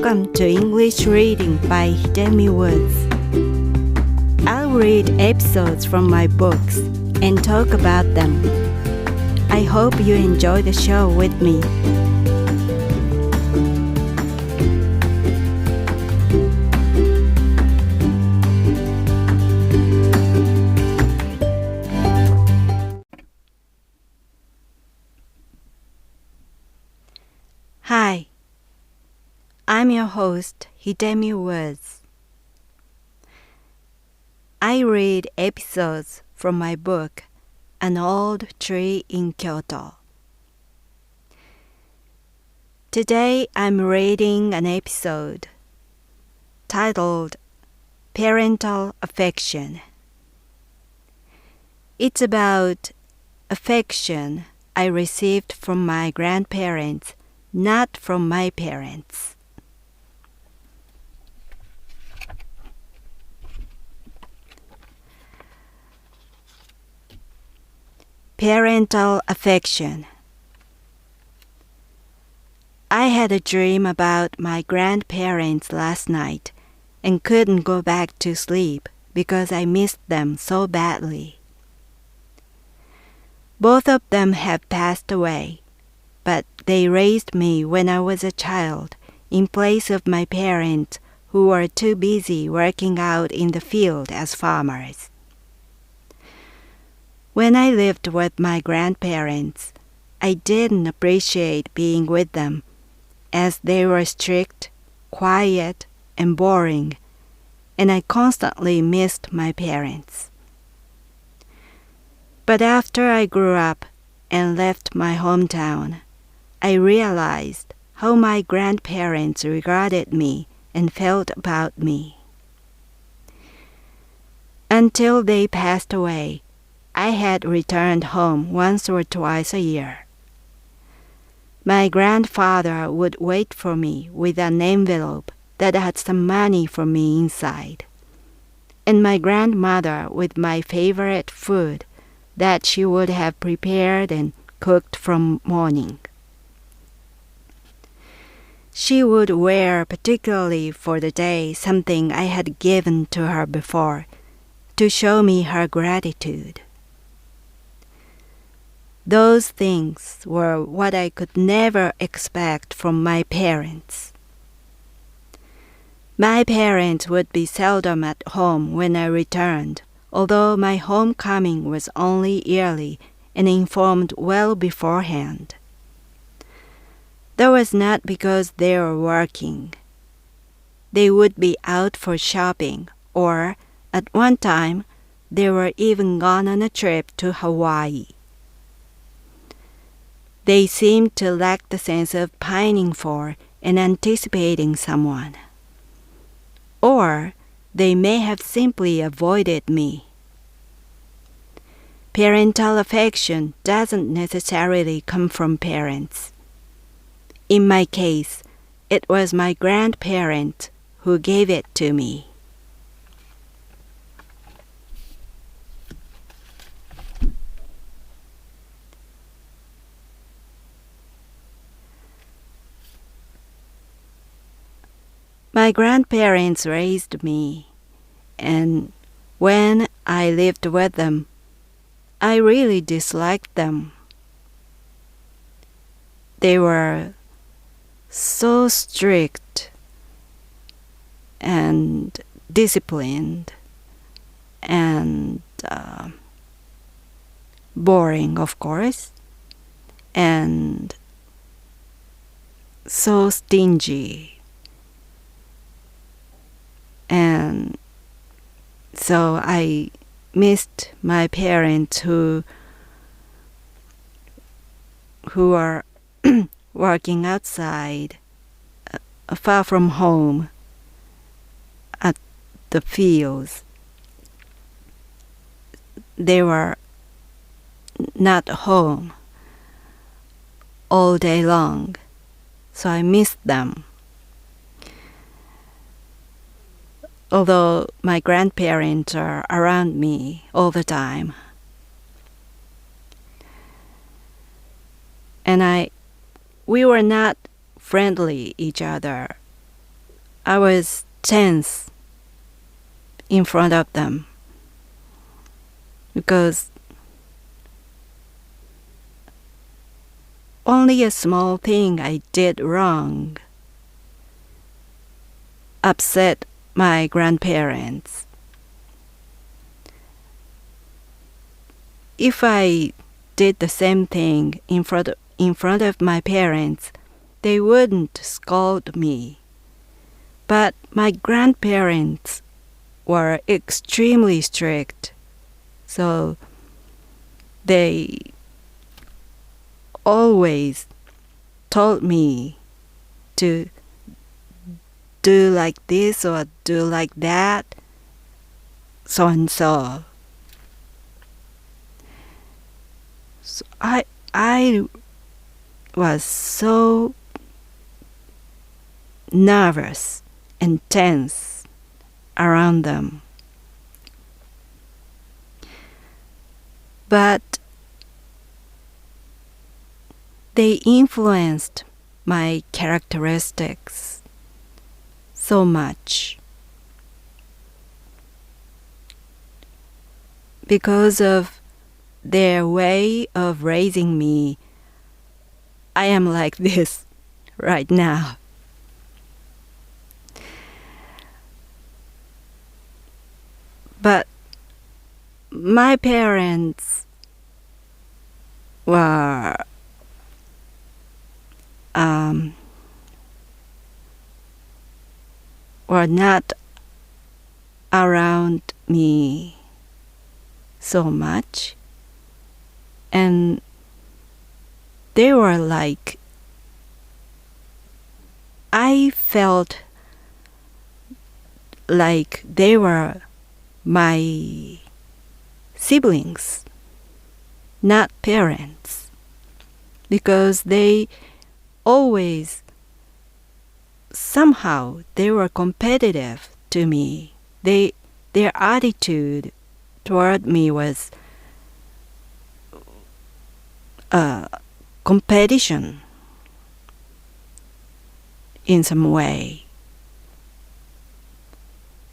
Welcome to English Reading by Hidemi Woods. I'll read episodes from my books and talk about them. I hope you enjoy the show with me. Hi, I'm your host, Hidemi Woods. I read episodes from my book, An Old Tree in Kyoto. Today I'm reading an episode titled Parental Affection. It's about affection I received from my grandparents, not from my parents. Parental affection. I had a dream about my grandparents last night and couldn't go back to sleep because I missed them so badly. Both of them have passed away, but they raised me when I was a child in place of my parents who were too busy working out in the field as farmers. When I lived with my grandparents, I didn't appreciate being with them, as they were strict, quiet, and boring, and I constantly missed my parents. But after I grew up and left my hometown, I realized how my grandparents regarded me and felt about me. Until they passed away, I had returned home once or twice a year. My grandfather would wait for me with an envelope that had some money for me inside, and my grandmother with my favorite food that she would have prepared and cooked from morning. She would wear particularly for the day something I had given to her before to show me her gratitude. Those things were what I could never expect from my parents. My parents would be seldom at home when I returned, although my homecoming was only yearly and informed well beforehand. That was not because they were working. They would be out for shopping, or at one time, they were even gone on a trip to Hawaii. They seemed to lack the sense of pining for and anticipating someone. Or they may have simply avoided me. Parental affection doesn't necessarily come from parents. In my case, it was my grandparent who gave it to me. My grandparents raised me, and when I lived with them, I really disliked them. They were so strict and disciplined and boring, of course, and so stingy. And so I missed my parents who are working outside, far from home, at the fields. They were not home all day long, so I missed them. Although my grandparents are around me all the time. And we were not friendly each other I was tense in front of them because only a small thing I did wrong upset my grandparents. If I did the same thing in front of my parents, they wouldn't scold me. But my grandparents were extremely strict, so they always told me to do like this or do like that, so and so. So I was so nervous and tense around them. But they influenced my characteristics so much. Because of their way of raising me, I am like this right now. But my parents were not around me so much, and they were like, I felt like they were my siblings, not parents, because they always, somehow, they were competitive to me. Their attitude toward me was competition in some way.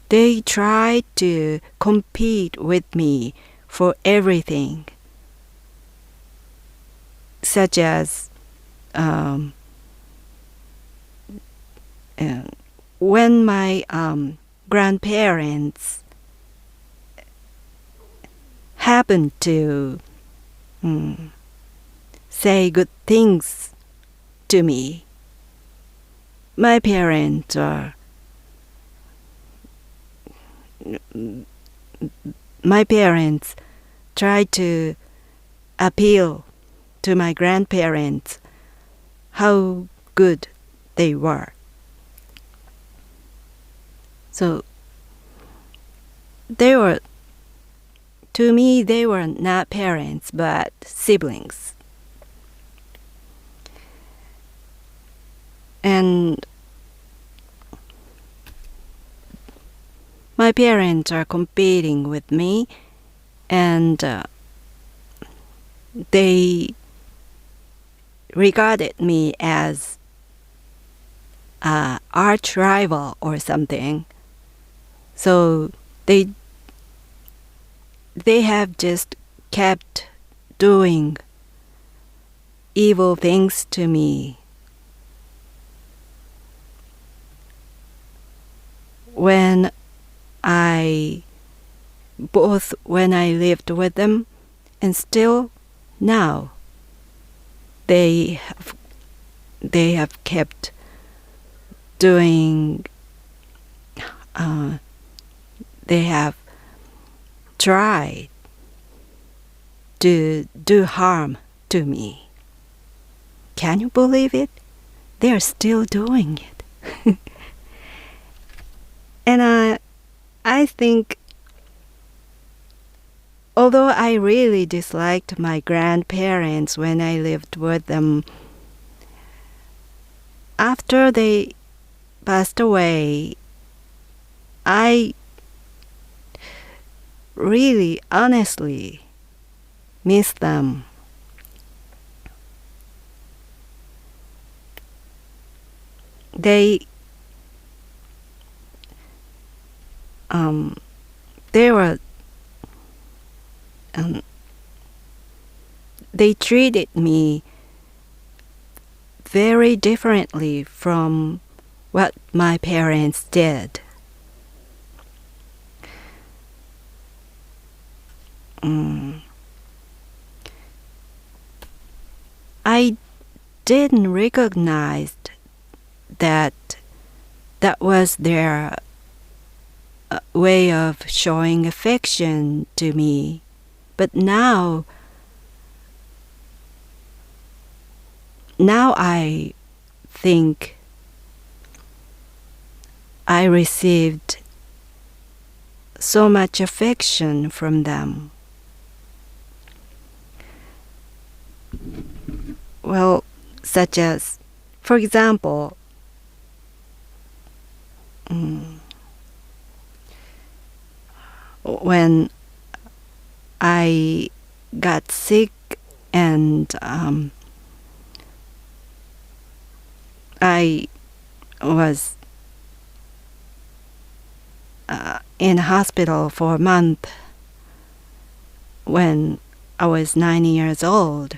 They tried to compete with me for everything, such as when my grandparents happened to say good things to me, my parents tried to appeal to my grandparents how good they were. So to me, they were not parents, but siblings. And my parents are competing with me, and they regarded me as an arch rival or something. So they have just kept doing evil things to me. When I lived with them, and still now, they have kept doing. They have tried to do harm to me. Can you believe it? They are still doing it. And I think, although I really disliked my grandparents when I lived with them, after they passed away, I really honestly miss them. They they were they treated me very differently from what my parents did. I didn't recognize that that was their way of showing affection to me. But now I think I received so much affection from them. Well, such as, for example, when I got sick and I was in hospital for a month when I was 9 years old.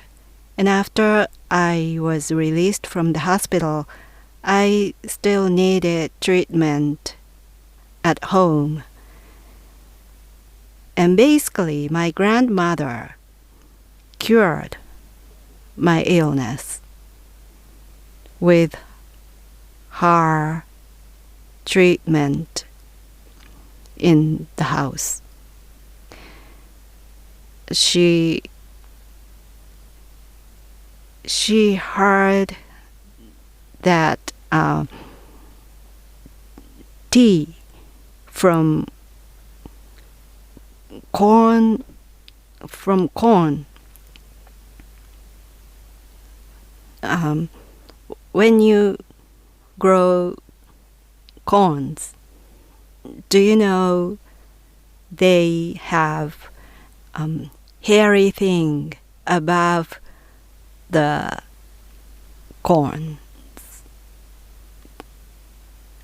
And after I was released from the hospital, I still needed treatment at home. And basically, my grandmother cured my illness with her treatment in the house. She heard that tea from corn, when you grow corns, do you know they have hairy thing above the corn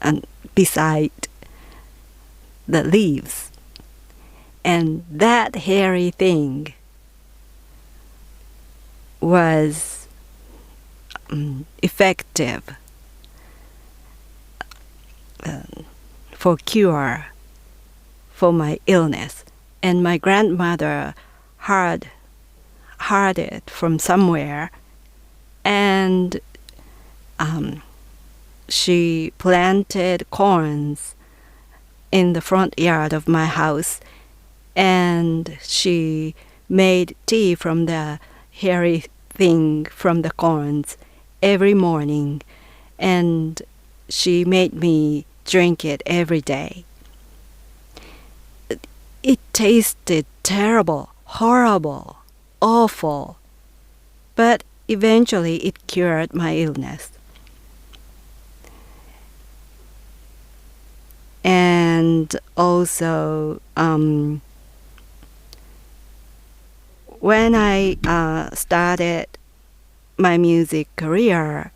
and beside the leaves, and that hairy thing was effective for cure for my illness. And my grandmother heard it from somewhere, and she planted corns in the front yard of my house, and she made tea from the hairy thing from the corns every morning, and she made me drink it every day. It tasted terrible, horrible, awful, but eventually it cured my illness. And also, when I started my music career,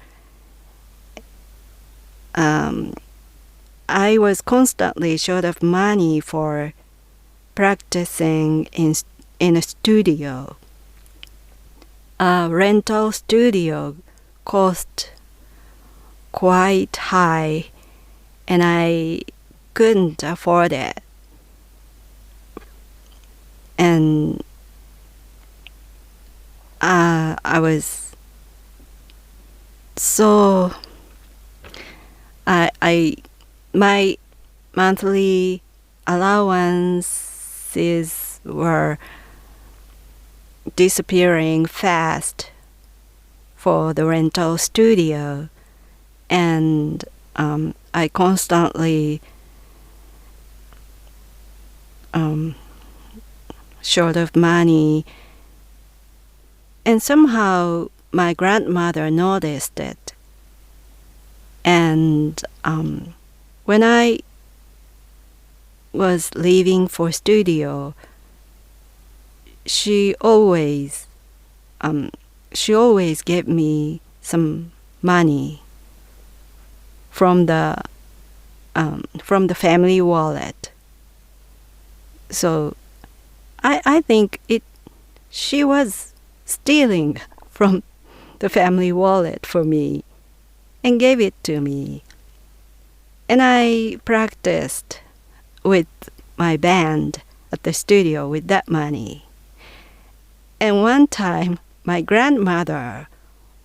I was constantly short of money for practicing in a studio. A rental studio cost quite high, and I couldn't afford it. And I was so my monthly allowances were disappearing fast for the rental studio, and I constantly short of money, and somehow my grandmother noticed it. And when I was leaving for studio, she always gave me some money from the family wallet, So I think she was stealing from the family wallet for me and gave it to me. And I practiced with my band at the studio with that money. And one time, my grandmother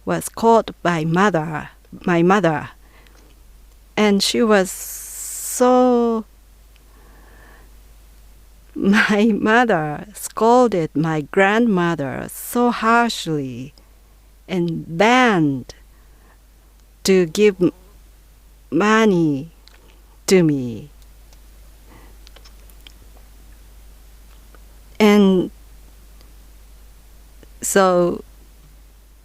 was caught by my mother, and she was my mother scolded my grandmother so harshly and banned to give money to me. And so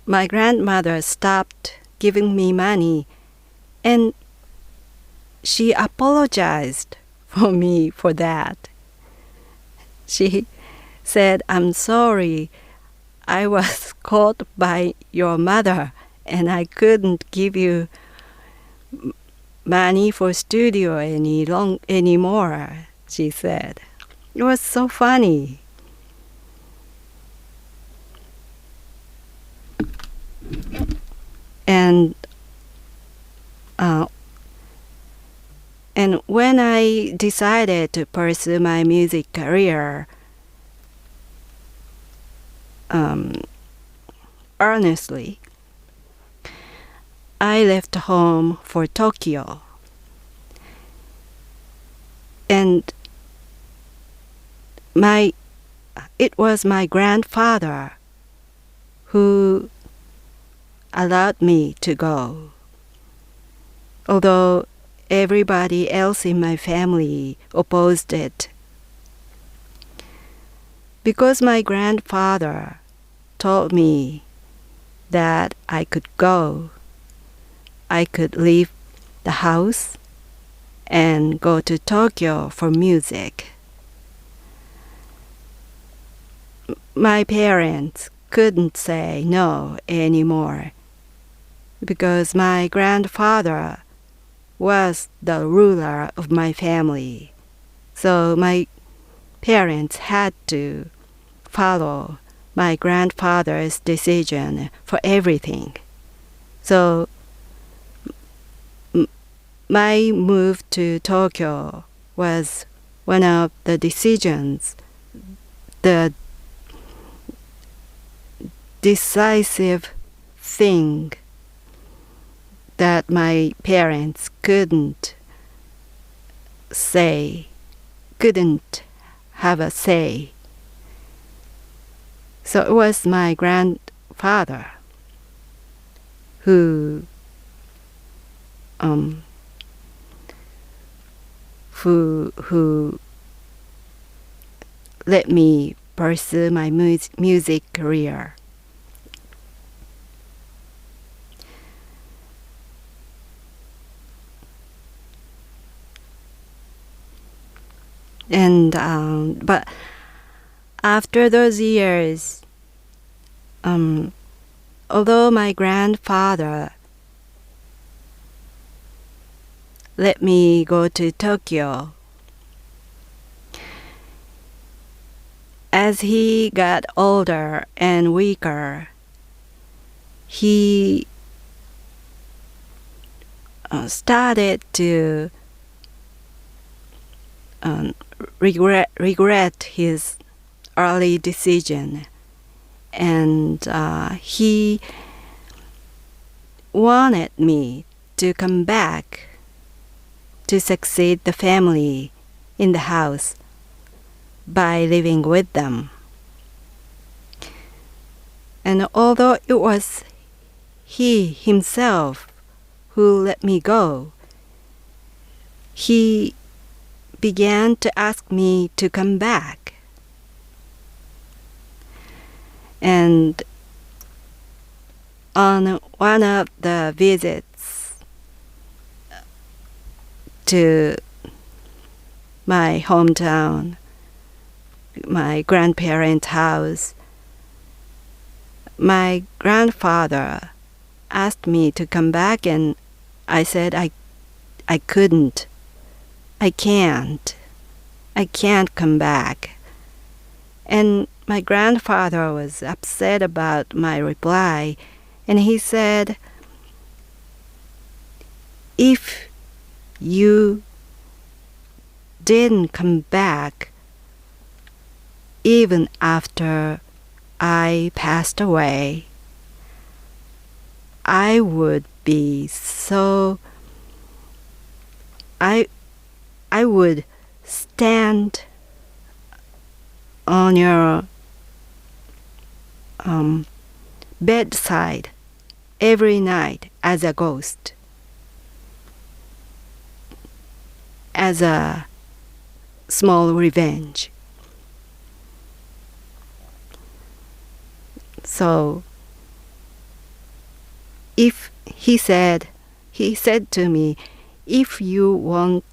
my grandmother stopped giving me money, and she apologized for me for that. She said, "I'm sorry, I was caught by your mother and I couldn't give you money for studio anymore," she said. It was so funny. And when I decided to pursue my music career earnestly, I left home for Tokyo. And it was my grandfather who allowed me to go, although everybody else in my family opposed it. Because my grandfather told me that I could go, I could leave the house and go to Tokyo for music. My parents couldn't say no anymore because my grandfather was the ruler of my family. So my parents had to follow my grandfather's decision for everything. So my move to Tokyo was one of the decisions, the decisive thing that my parents couldn't have a say. So it was my grandfather who let me pursue my music career. And but after those years, although my grandfather let me go to Tokyo, as he got older and weaker, he started to regret his early decision, and he wanted me to come back to succeed the family in the house by living with them. And although it was he himself who let me go, he began to ask me to come back. And on one of the visits to my hometown, my grandparents' house, my grandfather asked me to come back, and I said I couldn't. I can't I can't come back. And my grandfather was upset about my reply, and he said, if you didn't come back even after I passed away, I would be so... I would stand on your bedside every night as a ghost, as a small revenge. So if he said to me, if you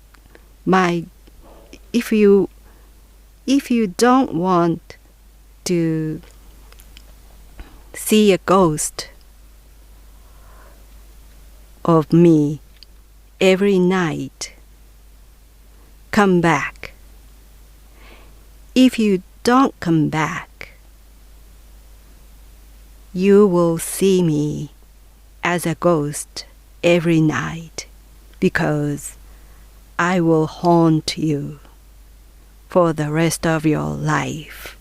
don't want to see a ghost of me every night, come back. If you don't come back, you will see me as a ghost every night, because I will haunt you for the rest of your life.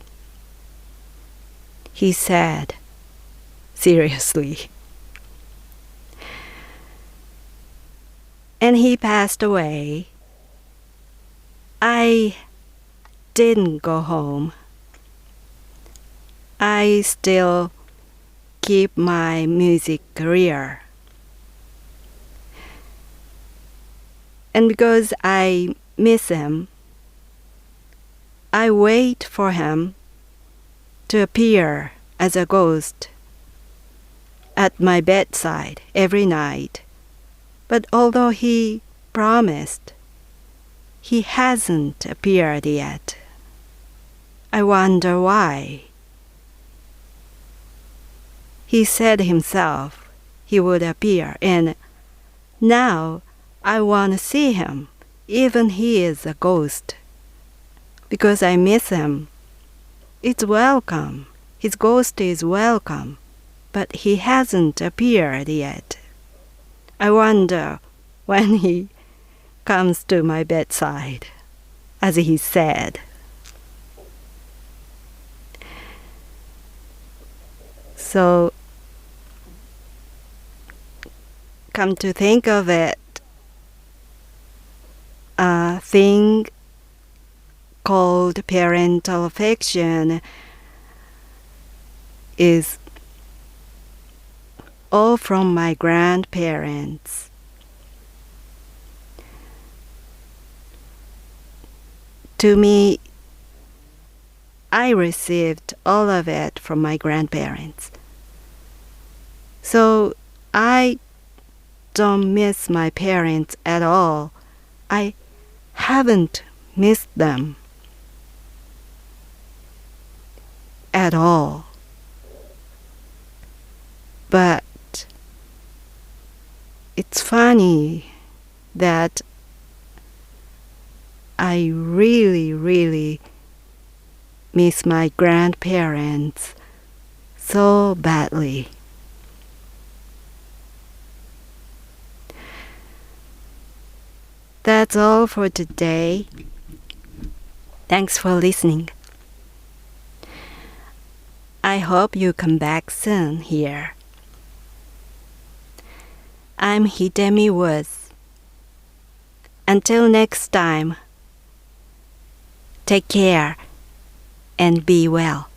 He said, seriously. And he passed away. I didn't go home. I still keep my music career. And because I miss him, I wait for him to appear as a ghost at my bedside every night. But although he promised, he hasn't appeared yet. I wonder why. He said himself he would appear, and now I want to see him, even he is a ghost, because I miss him. It's welcome. His ghost is welcome, but he hasn't appeared yet. I wonder when he comes to my bedside, as he said. So, come to think of it, a thing called parental affection is all from my grandparents. To me, I received all of it from my grandparents. So I don't miss my parents at all. I haven't missed them at all. But it's funny that I really, really miss my grandparents so badly. That's all for today. Thanks for listening. I hope you come back soon here. I'm Hidemi Woods. Until next time, take care and be well.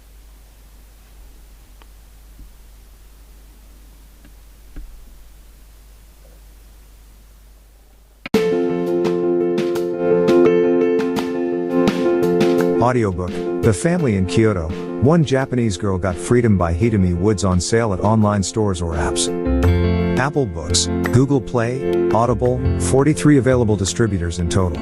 Audiobook, The Family in Kyoto, One Japanese Girl Got Freedom by Hidemi Woods on sale at online stores or apps. Apple Books, Google Play, Audible, 43 available distributors in total.